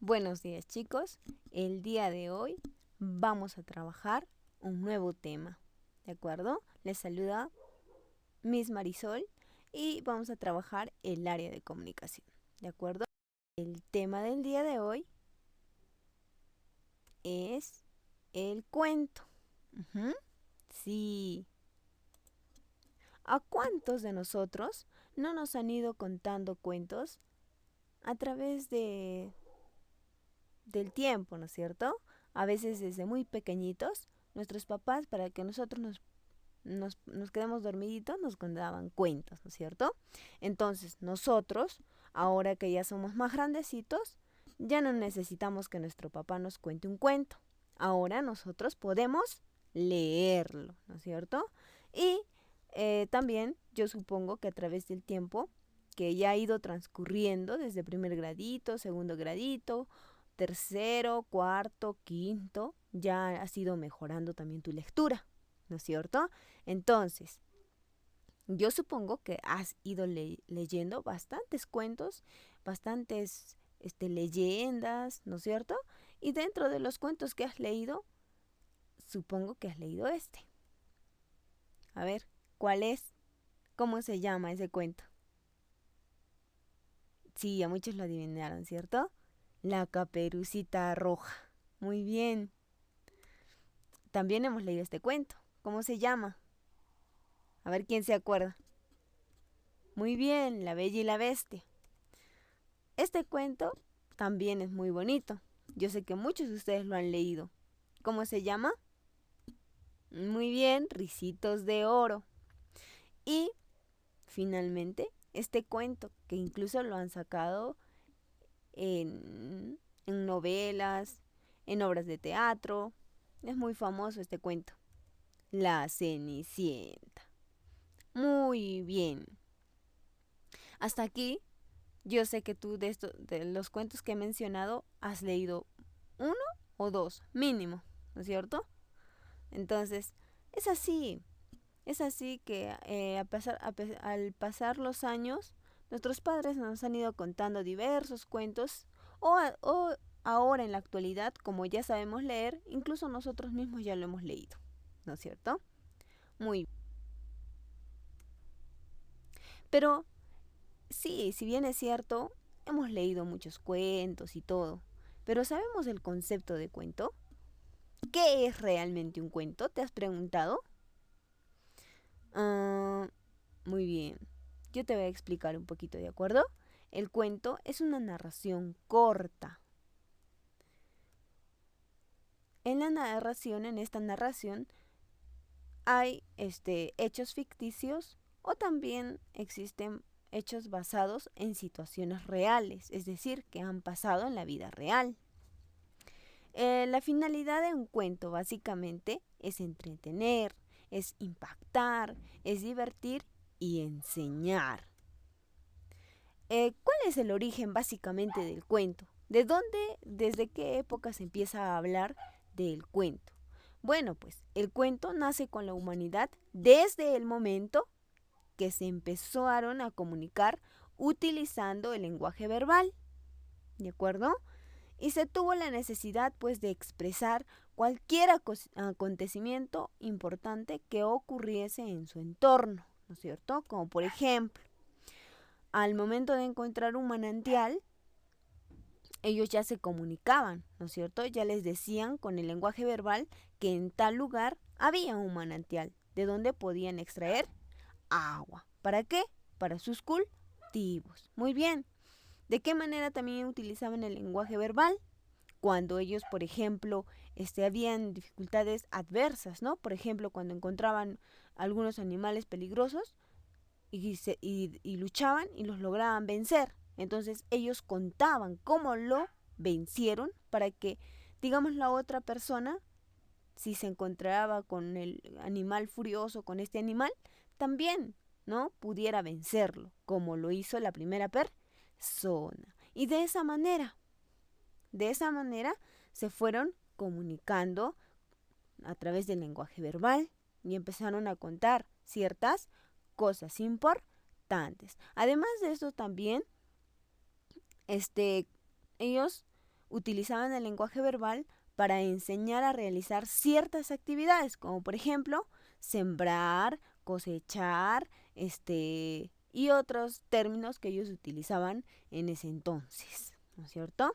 Buenos días, chicos. El día de hoy vamos a trabajar un nuevo tema, ¿de acuerdo? Les saluda Miss Marisol y vamos a trabajar el área de comunicación, ¿de acuerdo? El tema del día de hoy es el cuento. Ujú. Sí. ¿A cuántos de nosotros no nos han ido contando cuentos a través del tiempo, ¿no es cierto? A veces desde muy pequeñitos, nuestros papás, para que nosotros nos quedemos dormiditos, nos contaban cuentos, ¿no es cierto? Entonces, nosotros, ahora que ya somos más grandecitos, ya no necesitamos que nuestro papá nos cuente un cuento. Ahora nosotros podemos leerlo, ¿no es cierto? Y también yo supongo que a través del tiempo que ya ha ido transcurriendo desde primer gradito, segundo gradito, tercero, cuarto, quinto, ya has ido mejorando también tu lectura, ¿no es cierto? Entonces, yo supongo que has ido leyendo bastantes cuentos, bastantes leyendas, ¿no es cierto? Y dentro de los cuentos que has leído, supongo que has leído este. A ver, ¿cuál es? ¿Cómo se llama ese cuento? Sí, a muchos lo adivinaron, ¿cierto? La Caperucita Roja. Muy bien. También hemos leído este cuento. ¿Cómo se llama? A ver quién se acuerda. Muy bien, La Bella y la Bestia. Este cuento también es muy bonito. Yo sé que muchos de ustedes lo han leído. ¿Cómo se llama? Muy bien, Ricitos de Oro. Y finalmente, este cuento, que incluso lo han sacado en novelas, en obras de teatro. Es muy famoso este cuento. La Cenicienta. Muy bien. Hasta aquí, yo sé que tú de los cuentos que he mencionado, has leído uno o dos, mínimo, ¿no es cierto? Entonces, es así, es así que al pasar los años, nuestros padres nos han ido contando diversos cuentos o ahora en la actualidad, como ya sabemos leer, incluso nosotros mismos ya lo hemos leído, ¿no es cierto? Muy. Pero sí, si bien es cierto, hemos leído muchos cuentos y todo, pero ¿sabemos el concepto de cuento? ¿Qué es realmente un cuento? ¿Te has preguntado? Ah, muy bien. Yo te voy a explicar un poquito, ¿de acuerdo? El cuento es una narración corta. En esta narración, hay hechos ficticios o también existen hechos basados en situaciones reales, es decir, que han pasado en la vida real. La finalidad de un cuento básicamente es entretener, es impactar, es divertir y enseñar. ¿Cuál es el origen básicamente del cuento? ¿De dónde, desde qué época se empieza a hablar del cuento? Bueno, pues el cuento nace con la humanidad desde el momento que se empezaron a comunicar utilizando el lenguaje verbal, ¿de acuerdo? Y se tuvo la necesidad pues de expresar cualquier acontecimiento importante que ocurriese en su entorno, ¿no es cierto? Como por ejemplo, al momento de encontrar un manantial, ellos ya se comunicaban, ¿no es cierto? Ya les decían con el lenguaje verbal que en tal lugar había un manantial, de donde podían extraer agua. ¿Para qué? Para sus cultivos. Muy bien. ¿De qué manera también utilizaban el lenguaje verbal? Cuando ellos, por ejemplo, habían dificultades adversas, ¿no? Por ejemplo, cuando encontraban algunos animales peligrosos y luchaban y los lograban vencer. Entonces ellos contaban cómo lo vencieron para que, digamos, la otra persona, si se encontraba con el animal furioso, con este animal, también, ¿no? Pudiera vencerlo, como lo hizo la primera persona. Y de esa manera se fueron comunicando a través del lenguaje verbal y empezaron a contar ciertas cosas importantes. Además de eso también, ellos utilizaban el lenguaje verbal para enseñar a realizar ciertas actividades, como por ejemplo, sembrar, cosechar, y otros términos que ellos utilizaban en ese entonces, ¿no es cierto?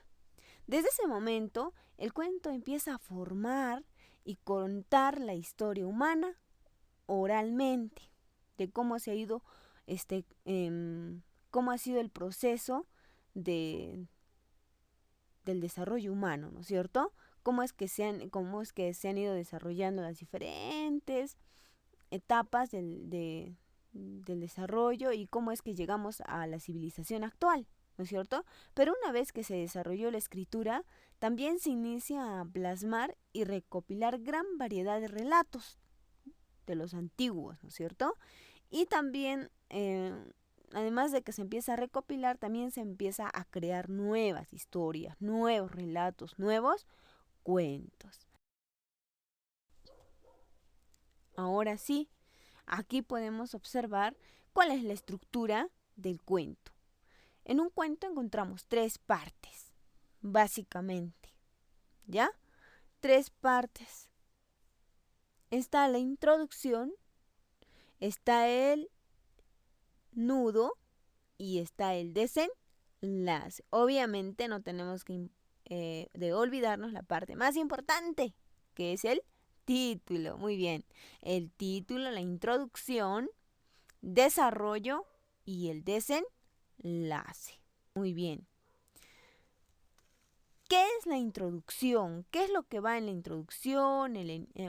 Desde ese momento, el cuento empieza a formar y contar la historia humana oralmente, de cómo se ha ido, cómo ha sido el proceso de, del desarrollo humano, ¿no es cierto? Cómo es que se han ido desarrollando las diferentes etapas del desarrollo y cómo es que llegamos a la civilización actual, ¿no es cierto? Pero una vez que se desarrolló la escritura, también se inicia a plasmar y recopilar gran variedad de relatos de los antiguos, ¿no es cierto? Y también, además de que se empieza a recopilar, también se empieza a crear nuevas historias, nuevos relatos, nuevos cuentos. Ahora sí, aquí podemos observar cuál es la estructura del cuento. En un cuento encontramos tres partes, básicamente, ¿ya? Tres partes. Está la introducción, está el nudo y está el desenlace. Obviamente no tenemos que de olvidarnos la parte más importante, que es el título. Muy bien, el título, la introducción, desarrollo y el desenlace. Muy bien. ¿Qué es la introducción? ¿Qué es lo que va en la introducción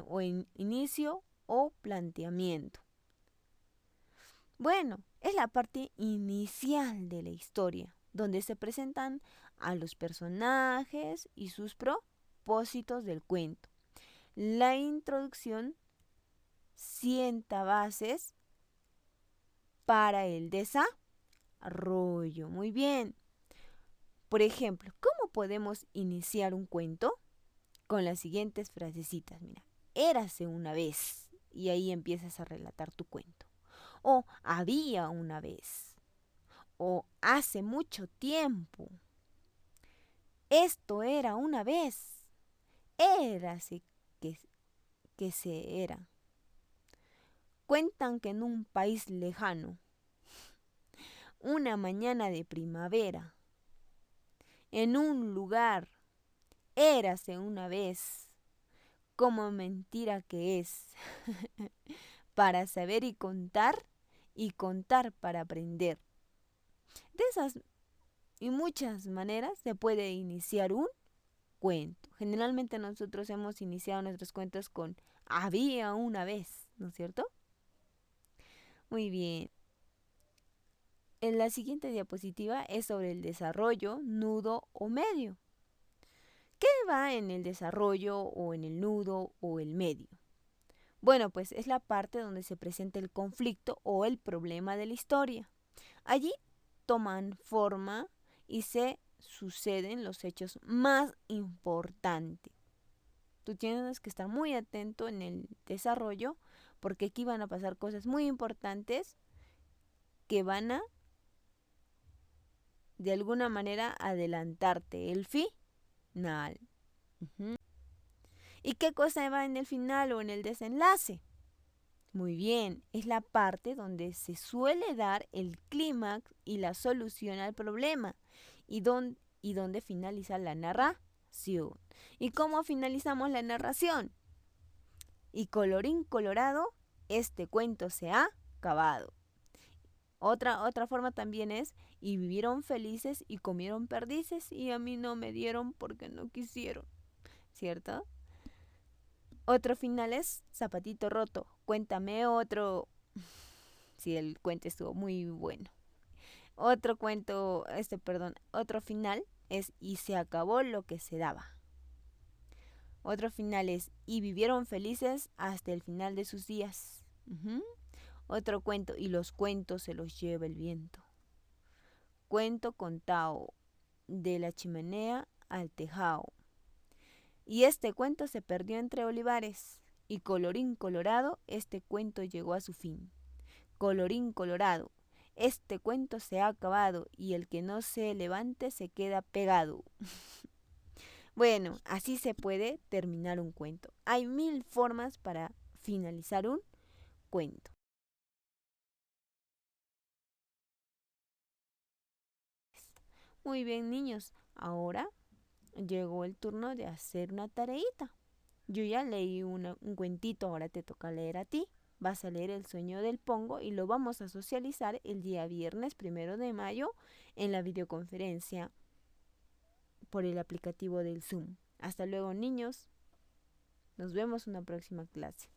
o en inicio o planteamiento? Bueno, es la parte inicial de la historia, donde se presentan a los personajes y sus propósitos del cuento. La introducción sienta bases para el desarrollo. Muy bien. Por ejemplo, ¿cómo podemos iniciar un cuento? Con las siguientes frasecitas. Mira, érase una vez. Y ahí empiezas a relatar tu cuento. O había una vez. O hace mucho tiempo. Esto era una vez. Érase que se era. Cuentan que en un país lejano, una mañana de primavera, en un lugar, érase una vez, como mentira que es, para saber y contar para aprender. De esas y muchas maneras se puede iniciar un cuento. Generalmente nosotros hemos iniciado nuestros cuentos con había una vez, ¿no es cierto? Muy bien. En la siguiente diapositiva es sobre el desarrollo, nudo o medio. ¿Qué va en el desarrollo o en el nudo o el medio? Bueno, pues es la parte donde se presenta el conflicto o el problema de la historia. Allí toman forma y se suceden los hechos más importantes. Tú tienes que estar muy atento en el desarrollo porque aquí van a pasar cosas muy importantes que van a, de alguna manera, adelantarte el final. Ujú. ¿Y qué cosa va en el final o en el desenlace? Muy bien, es la parte donde se suele dar el clímax y la solución al problema y donde finaliza la narración. ¿Y cómo finalizamos la narración? Y colorín colorado, este cuento se ha acabado. Otra forma también es, y vivieron felices y comieron perdices y a mí no me dieron porque no quisieron, ¿cierto? Otro final es zapatito roto, cuéntame otro. Si el cuento estuvo muy bueno. Otro cuento, otro final es y se acabó lo que se daba. Otro final es y vivieron felices hasta el final de sus días. Otro cuento y los cuentos se los lleva el viento. Cuento contado de la chimenea al tejado. Y este cuento se perdió entre olivares y colorín colorado, este cuento llegó a su fin. Colorín colorado, este cuento se ha acabado y el que no se levante se queda pegado. Bueno, así se puede terminar un cuento. Hay 1000 formas para finalizar un cuento. Muy bien, niños. Ahora llegó el turno de hacer una tareita. Yo ya leí un cuentito, ahora te toca leer a ti. Vas a leer El sueño del Pongo y lo vamos a socializar el día viernes 1 de mayo en la videoconferencia por el aplicativo del Zoom. Hasta luego, niños. Nos vemos en una próxima clase.